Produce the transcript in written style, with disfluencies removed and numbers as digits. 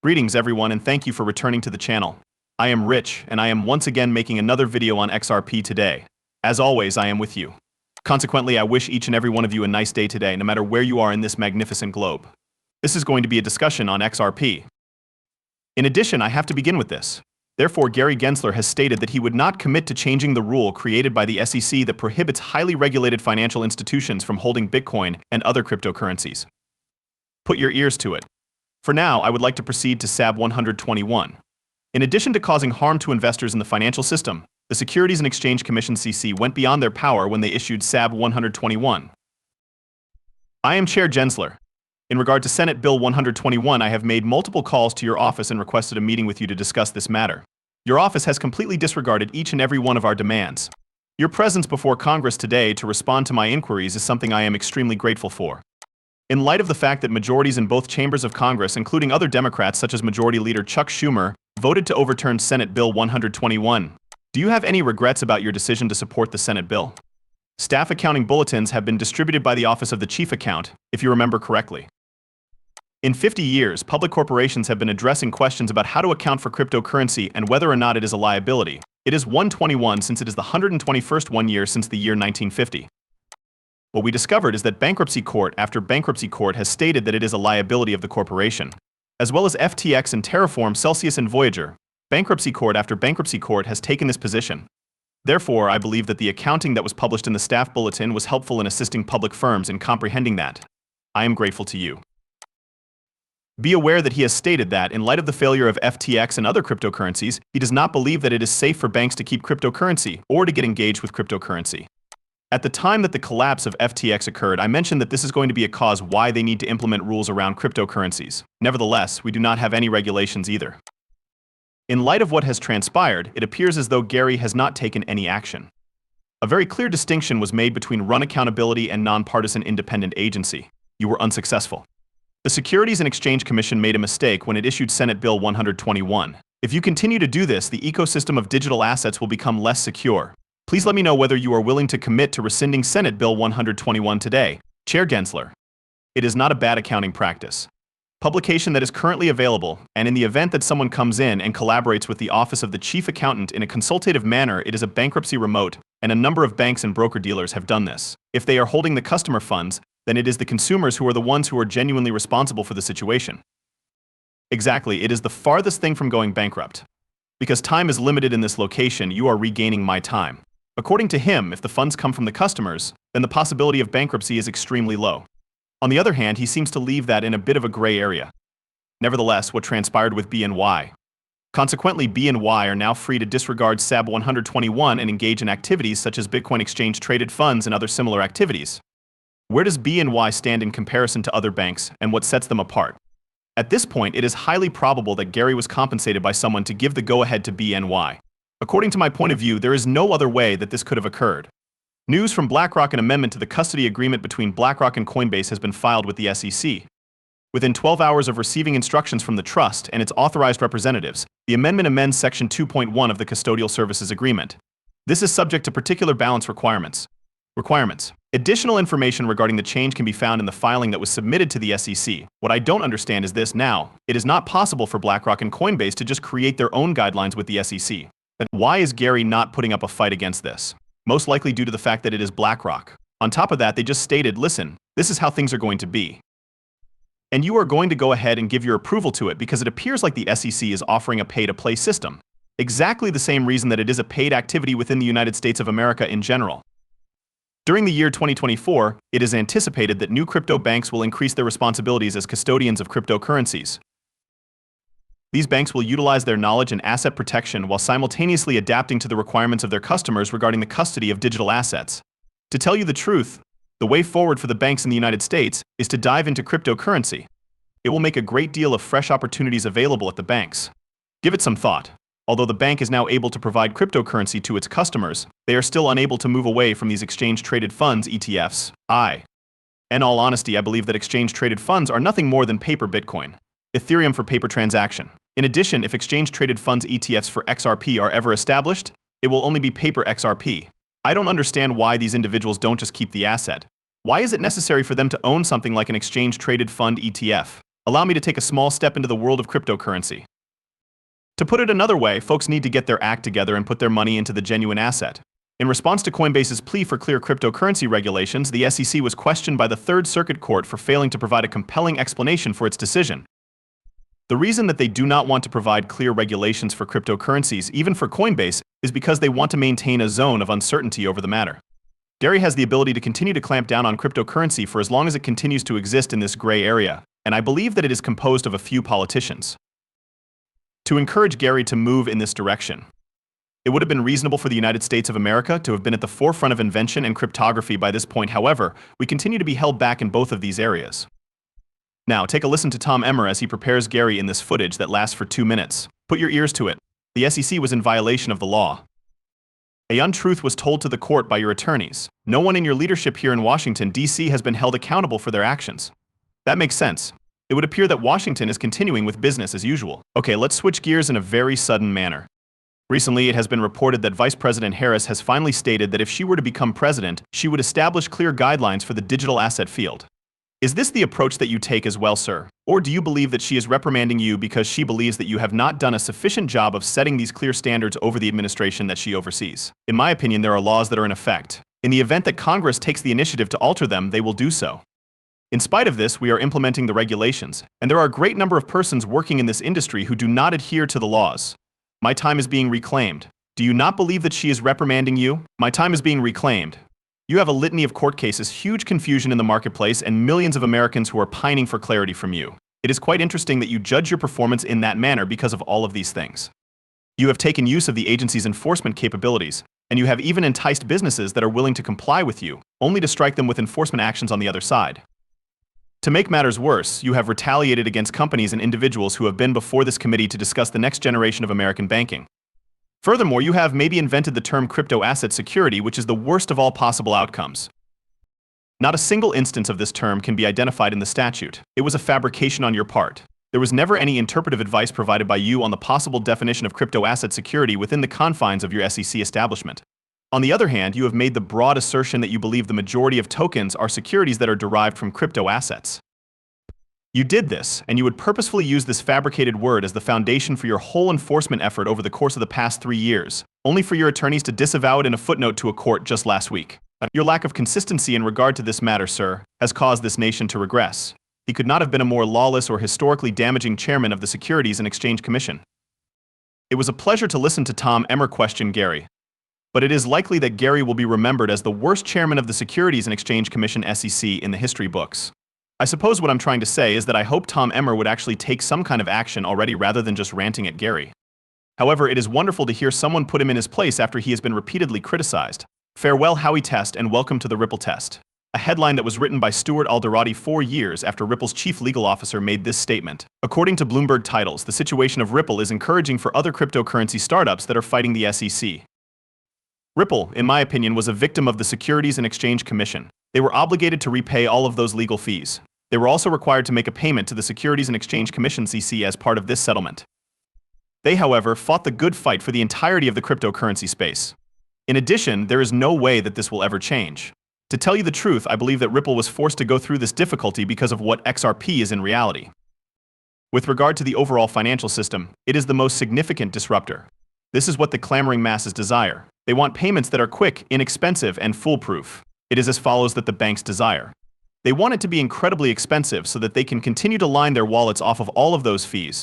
Greetings everyone and thank you for returning to the channel. I am Rich and I am once again making another video on XRP today. As always, I am with you. Consequently, I wish each and every one of you a nice day today, no matter where you are in this magnificent globe. This is going to be a discussion on XRP. In addition, I have to begin with this. Therefore, Gary Gensler has stated that he would not commit to changing the rule created by the SEC that prohibits highly regulated financial institutions from holding Bitcoin and other cryptocurrencies. Put your ears to it. For now, I would like to proceed to SAB 121. In addition to causing harm to investors in the financial system, the Securities and Exchange Commission (SEC) went beyond their power when they issued SAB 121. I am Chair Gensler. In regard to Senate Bill 121, I have made multiple calls to your office and requested a meeting with you to discuss this matter. Your office has completely disregarded each and every one of our demands. Your presence before Congress today to respond to my inquiries is something I am extremely grateful for. In light of the fact that majorities in both chambers of Congress, including other Democrats such as Majority Leader Chuck Schumer, voted to overturn Senate Bill 121, do you have any regrets about your decision to support the Senate bill? Staff accounting bulletins have been distributed by the Office of the Chief Account, if you remember correctly. In 50 years, public corporations have been addressing questions about how to account for cryptocurrency and whether or not it is a liability. It is 121 since it is the 121st 1 year since the year 1950. What we discovered is that bankruptcy court after bankruptcy court has stated that it is a liability of the corporation. As well as FTX and Terraform, Celsius and Voyager, bankruptcy court after bankruptcy court has taken this position. Therefore, I believe that the accounting that was published in the staff bulletin was helpful in assisting public firms in comprehending that. I am grateful to you. Be aware that he has stated that, in light of the failure of FTX and other cryptocurrencies, he does not believe that it is safe for banks to keep cryptocurrency or to get engaged with cryptocurrency. At the time that the collapse of FTX occurred, I mentioned that this is going to be a cause why they need to implement rules around cryptocurrencies. Nevertheless, we do not have any regulations either. In light of what has transpired, it appears as though Gary has not taken any action. A very clear distinction was made between run accountability and nonpartisan independent agency. You were unsuccessful. The Securities and Exchange Commission made a mistake when it issued Senate Bill 121. If you continue to do this, the ecosystem of digital assets will become less secure. Please let me know whether you are willing to commit to rescinding Senate Bill 121 today. Chair Gensler. It is not a bad accounting practice. Publication that is currently available, and in the event that someone comes in and collaborates with the Office of the Chief Accountant in a consultative manner, it is a bankruptcy remote, and a number of banks and broker-dealers have done this. If they are holding the customer funds, then it is the consumers who are the ones who are genuinely responsible for the situation. Exactly, it is the farthest thing from going bankrupt. Because time is limited in this location, you are regaining my time. According to him, if the funds come from the customers, then the possibility of bankruptcy is extremely low. On the other hand, he seems to leave that in a bit of a gray area. Nevertheless, what transpired with BNY? Consequently, BNY are now free to disregard SAB 121 and engage in activities such as Bitcoin exchange-traded funds and other similar activities. Where does BNY stand in comparison to other banks, and what sets them apart? At this point, it is highly probable that Gary was compensated by someone to give the go-ahead to BNY. According to my point of view, there is no other way that this could have occurred. News from BlackRock: an amendment to the custody agreement between BlackRock and Coinbase has been filed with the SEC. Within 12 hours of receiving instructions from the trust and its authorized representatives, the amendment amends Section 2.1 of the Custodial Services Agreement. This is subject to particular balance requirements. Additional information regarding the change can be found in the filing that was submitted to the SEC. What I don't understand is this now. It is not possible for BlackRock and Coinbase to just create their own guidelines with the SEC. Then why is Gary not putting up a fight against this? Most likely due to the fact that it is BlackRock. On top of that, they just stated, listen, this is how things are going to be. And you are going to go ahead and give your approval to it because it appears like the SEC is offering a pay-to-play system. Exactly the same reason that it is a paid activity within the United States of America in general. During the year 2024, it is anticipated that new crypto banks will increase their responsibilities as custodians of cryptocurrencies. These banks will utilize their knowledge and asset protection while simultaneously adapting to the requirements of their customers regarding the custody of digital assets. To tell you the truth, the way forward for the banks in the United States is to dive into cryptocurrency. It will make a great deal of fresh opportunities available at the banks. Give it some thought. Although the bank is now able to provide cryptocurrency to its customers, they are still unable to move away from these exchange-traded funds (ETFs). In all honesty, I believe that exchange-traded funds are nothing more than paper Bitcoin. Ethereum for paper transaction. In addition, if exchange-traded funds ETFs for XRP are ever established, it will only be paper XRP. I don't understand why these individuals don't just keep the asset. Why is it necessary for them to own something like an exchange-traded fund ETF? Allow me to take a small step into the world of cryptocurrency. To put it another way, folks need to get their act together and put their money into the genuine asset. In response to Coinbase's plea for clear cryptocurrency regulations, the SEC was questioned by the Third Circuit Court for failing to provide a compelling explanation for its decision. The reason that they do not want to provide clear regulations for cryptocurrencies, even for Coinbase, is because they want to maintain a zone of uncertainty over the matter. Gary has the ability to continue to clamp down on cryptocurrency for as long as it continues to exist in this gray area, and I believe that it is composed of a few politicians. To encourage Gary to move in this direction, it would have been reasonable for the United States of America to have been at the forefront of invention and cryptography by this point. However, we continue to be held back in both of these areas. Now, take a listen to Tom Emmer as he prepares Gary in this footage that lasts for 2 minutes. Put your ears to it. The SEC was in violation of the law. A untruth was told to the court by your attorneys. No one in your leadership here in Washington, D.C. has been held accountable for their actions. That makes sense. It would appear that Washington is continuing with business as usual. Okay, let's switch gears in a very sudden manner. Recently, it has been reported that Vice President Harris has finally stated that if she were to become president, she would establish clear guidelines for the digital asset field. Is this the approach that you take as well, sir? Or do you believe that she is reprimanding you because she believes that you have not done a sufficient job of setting these clear standards over the administration that she oversees? In my opinion, there are laws that are in effect. In the event that Congress takes the initiative to alter them, they will do so. In spite of this, we are implementing the regulations, and there are a great number of persons working in this industry who do not adhere to the laws. My time is being reclaimed. Do you not believe that she is reprimanding you? My time is being reclaimed. You have a litany of court cases, huge confusion in the marketplace, and millions of Americans who are pining for clarity from you. It is quite interesting that you judge your performance in that manner because of all of these things. You have taken use of the agency's enforcement capabilities, and you have even enticed businesses that are willing to comply with you, only to strike them with enforcement actions on the other side. To make matters worse, you have retaliated against companies and individuals who have been before this committee to discuss the next generation of American banking. Furthermore, you have maybe invented the term crypto asset security, which is the worst of all possible outcomes. Not a single instance of this term can be identified in the statute. It was a fabrication on your part. There was never any interpretive advice provided by you on the possible definition of crypto asset security within the confines of your SEC establishment. On the other hand, you have made the broad assertion that you believe the majority of tokens are securities that are derived from crypto assets. You did this, and you would purposefully use this fabricated word as the foundation for your whole enforcement effort over the course of the past 3 years, only for your attorneys to disavow it in a footnote to a court just last week. Your lack of consistency in regard to this matter, sir, has caused this nation to regress. He could not have been a more lawless or historically damaging chairman of the Securities and Exchange Commission. It was a pleasure to listen to Tom Emmer question Gary, but it is likely that Gary will be remembered as the worst chairman of the Securities and Exchange Commission (SEC) in the history books. I suppose what I'm trying to say is that I hope Tom Emmer would actually take some kind of action already rather than just ranting at Gary. However, it is wonderful to hear someone put him in his place after he has been repeatedly criticized. Farewell, Howey Test, and welcome to the Ripple test. A headline that was written by Stuart Alderati 4 years after Ripple's chief legal officer made this statement. According to Bloomberg titles, the situation of Ripple is encouraging for other cryptocurrency startups that are fighting the SEC. Ripple, in my opinion, was a victim of the Securities and Exchange Commission. They were obligated to repay all of those legal fees. They were also required to make a payment to the Securities and Exchange Commission (SEC) as part of this settlement. They, however, fought the good fight for the entirety of the cryptocurrency space. In addition, there is no way that this will ever change. To tell you the truth, I believe that Ripple was forced to go through this difficulty because of what XRP is in reality. With regard to the overall financial system, it is the most significant disruptor. This is what the clamoring masses desire. They want payments that are quick, inexpensive, and foolproof. It is as follows that the banks desire. They want it to be incredibly expensive so that they can continue to line their wallets off of all of those fees,